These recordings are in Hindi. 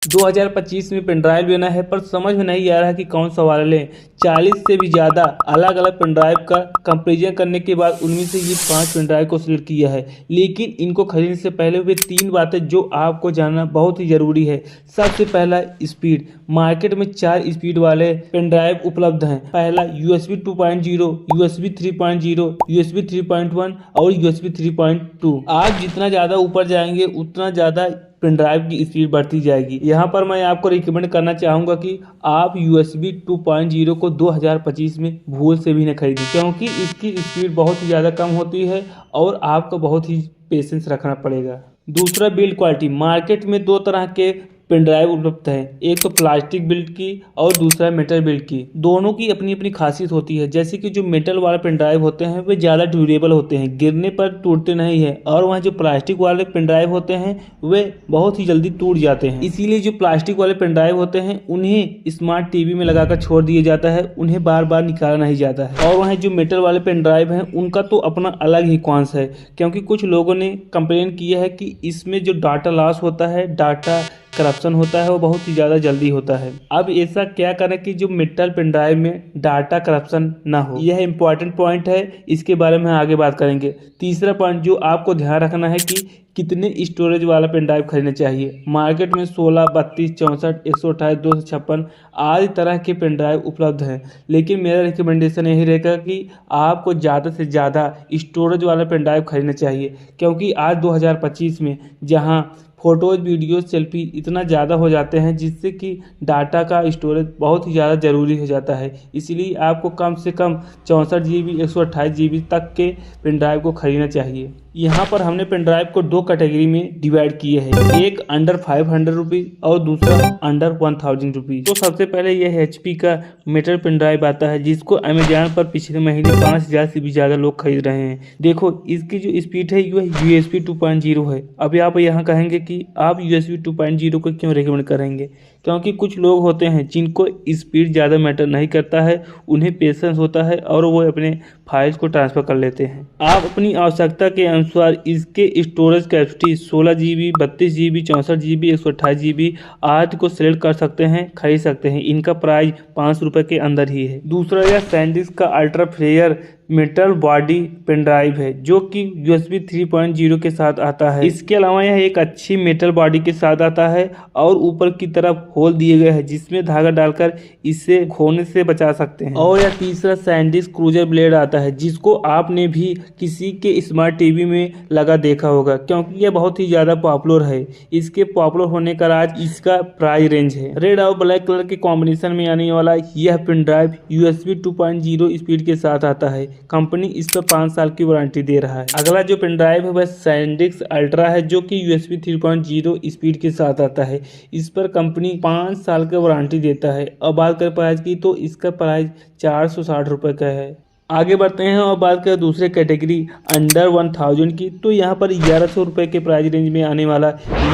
2025 में पेन ड्राइव लेना है पर समझ में नहीं आ रहा कि कौन सा वाला लें। 40 से भी ज़्यादा अलग अलग पेन ड्राइव का कंपेरिजन करने के बाद उनमें से ये 5 पेन ड्राइव को सिलेक्ट किया है। लेकिन इनको खरीदने से पहले वे 3 बातें जो आपको जानना बहुत ही ज़रूरी है। सबसे पहला, स्पीड। मार्केट में 4 स्पीड वाले पेन ड्राइव उपलब्ध हैं। पहला USB 2.0, USB 3.0, USB 3.1 और USB 3.2। आप जितना ज़्यादा ऊपर जाएंगे उतना ज़्यादा पेन ड्राइव की स्पीड बढ़ती जाएगी। यहाँ पर मैं आपको रिकमेंड करना चाहूँगा कि आप USB 2.0 को 2025 में भूल से भी न खरीदें, क्योंकि इसकी स्पीड बहुत ही ज़्यादा कम होती है और आपको बहुत ही पेशेंस रखना पड़ेगा। दूसरा, बिल्ड क्वालिटी। मार्केट में 2 तरह के पेन ड्राइव उपलब्ध है, एक तो प्लास्टिक बिल्ड की और दूसरा मेटल बिल्ड की। दोनों की अपनी अपनी खासियत होती है। जैसे कि जो मेटल वाले पेन ड्राइव होते हैं वे ज़्यादा ड्यूरेबल होते हैं, गिरने पर टूटते नहीं है, और वहाँ जो प्लास्टिक वाले पेन ड्राइव होते हैं वे बहुत ही जल्दी टूट जाते हैं। इसीलिए जो प्लास्टिक वाले पेन ड्राइव होते हैं उन्हें स्मार्ट टीवी में लगाकर छोड़ दिया जाता है, उन्हें बार बार निकाला नहीं जाता है। और वहाँ जो मेटल वाले पेन ड्राइव हैं उनका तो अपना अलग ही कॉन्स है, क्योंकि कुछ लोगों ने कंप्लेन किया है कि इसमें जो डाटा लॉस होता है, डाटा करप्शन होता है, वो बहुत ही ज़्यादा जल्दी होता है। अब ऐसा क्या करें कि जो मेटल पेन ड्राइव में डाटा करप्शन ना हो, यह इंपॉर्टेंट पॉइंट है, इसके बारे में आगे बात करेंगे। तीसरा पॉइंट जो आपको ध्यान रखना है कि कितने स्टोरेज वाला पेन ड्राइव खरीदना चाहिए। मार्केट में 16, 32, 64, 128, 256 आदि तरह के पेन ड्राइव उपलब्ध हैं, लेकिन मेरा रिकमेंडेशन यही रहेगा कि आपको ज़्यादा से ज़्यादा स्टोरेज वाला पेन ड्राइव खरीदना चाहिए, क्योंकि आज 2025 में जहां फ़ोटोज़, वीडियो, सेल्फी इतना ज़्यादा हो जाते हैं जिससे कि डाटा का स्टोरेज बहुत ही ज़्यादा ज़रूरी हो जाता है। इसीलिए आपको कम से कम 64 GB, 128 GB तक के पेन ड्राइव को खरीदना चाहिए। यहाँ पर हमने पेन ड्राइव को 2 कैटेगरी में डिवाइड किए हैं, एक अंडर 500 रुपीज़ और दूसरा अंडर 1000 रुपीज़। तो सबसे पहले यह HP का मेटल पेन ड्राइव आता है, जिसको अमेज़न पर पिछले महीने 5000 से भी ज़्यादा लोग खरीद रहे हैं। देखो इसकी जो स्पीड है वह USB 2.0 है। अभी आप यहाँ कहेंगे कि आप USB 2.0 को क्यों रिकमेंड करेंगे, क्योंकि कुछ लोग होते हैं जिनको स्पीड ज़्यादा मैटर नहीं करता है, उन्हें पेशेंस होता है और वो अपने फाइल्स को ट्रांसफ़र कर लेते हैं। आप अपनी आवश्यकता के अनुसार इसके storage capacity 16 GB, 32 GB, 64 GB, 128 GB आदि को सिलेक्ट कर सकते हैं, खरीद सकते हैं। इनका प्राइस 500 रुपये के अंदर ही है। दूसरा, यह सैनडिस्क का ultra flair metal body pen drive है, जो कि USB 3.0 के साथ आता है। इसके अलावा यह एक अच्छी मेटल बॉडी के साथ आता है और ऊपर की तरफ होल दिए गए हैं जिसमें धागा डालकर इसे खोने से बचा सकते हैं। और यह तीसरा सैनडिस्क क्रूजर ब्लेड आता है, जिसको आपने भी किसी के स्मार्ट टीवी में लगा देखा होगा, क्योंकि यह बहुत ही ज़्यादा पॉपुलर है। इसके पॉपुलर होने का राज इसका प्राइस रेंज है। रेड और ब्लैक कलर के कॉम्बिनेशन में आने वाला यह पेन ड्राइव USB 2.0 स्पीड के साथ आता है। कंपनी इस पर 5 साल की वारंटी दे रहा है। अगला जो पेन ड्राइव है वह सैनडिस्क अल्ट्रा है, जो कि USB 3.0 स्पीड के साथ आता है। इस पर कंपनी 5 साल की वारंटी देता है। अब बात करें प्राइस की, तो इसका प्राइस 460 रुपये का है। आगे बढ़ते हैं और बात करें दूसरे कैटेगरी अंडर 1000 की, तो यहाँ पर 1100 रुपये के प्राइस रेंज में आने वाला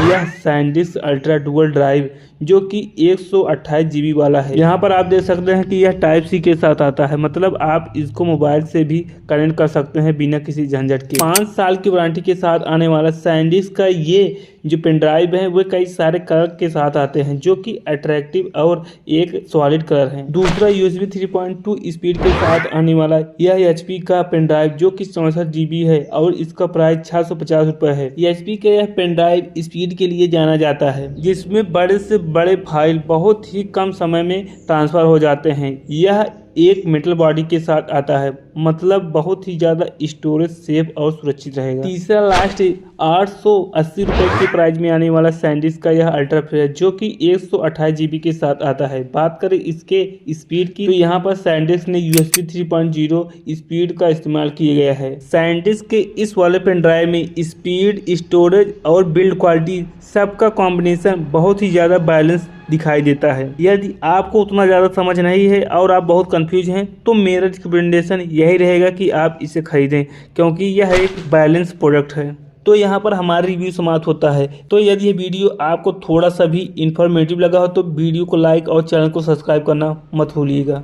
यह सैनडिस्क अल्ट्रा डुअल ड्राइव, जो कि 128 GB वाला है। यहाँ पर आप देख सकते हैं कि यह टाइप C के साथ आता है, मतलब आप इसको मोबाइल से भी कनेक्ट कर सकते हैं बिना किसी झंझट के। 5 साल की वारंटी के साथ आने वाला सैनडिस्क का ये जो पेन ड्राइव है वे कई सारे कलर के साथ आते हैं, जो कि अट्रैक्टिव और एक सॉलिड कलर है। दूसरा, USB 3.2 स्पीड के साथ आने वाला यह HP का पेन ड्राइव, जो कि 64 GB है और इसका प्राइस 650 रुपये है। HP का यह पेन ड्राइव स्पीड के लिए जाना जाता है, जिसमें बड़े से बड़े फाइल बहुत ही कम समय में ट्रांसफ़र हो जाते हैं। यह एक मेटल बॉडी के साथ आता है, मतलब बहुत ही ज़्यादा स्टोरेज सेफ और सुरक्षित रहेगा। तीसरा लास्ट 880 रुपये के प्राइस में आने वाला सैनडिस्क का यह अल्ट्रा फ्लेयर, जो कि 128 GB के साथ आता है। बात करें इसके स्पीड की, तो यहाँ पर सैनडिस्क ने USB 3.0 स्पीड का इस्तेमाल किया गया है। सैनडिस्क के इस वाले पेन ड्राइव में स्पीड, स्टोरेज और बिल्ड क्वालिटी सबका कॉम्बिनेशन बहुत ही ज़्यादा बैलेंस दिखाई देता है। यदि आपको उतना ज़्यादा समझ नहीं है और आप बहुत कंफ्यूज हैं, तो मेरा रिकमेंडेशन यही रहेगा कि आप इसे खरीदें, क्योंकि यह एक बैलेंस प्रोडक्ट है। तो यहाँ पर हमारा रिव्यू समाप्त होता है। तो यदि ये वीडियो आपको थोड़ा सा भी इंफॉर्मेटिव लगा हो तो वीडियो को लाइक और चैनल को सब्सक्राइब करना मत भूलिएगा।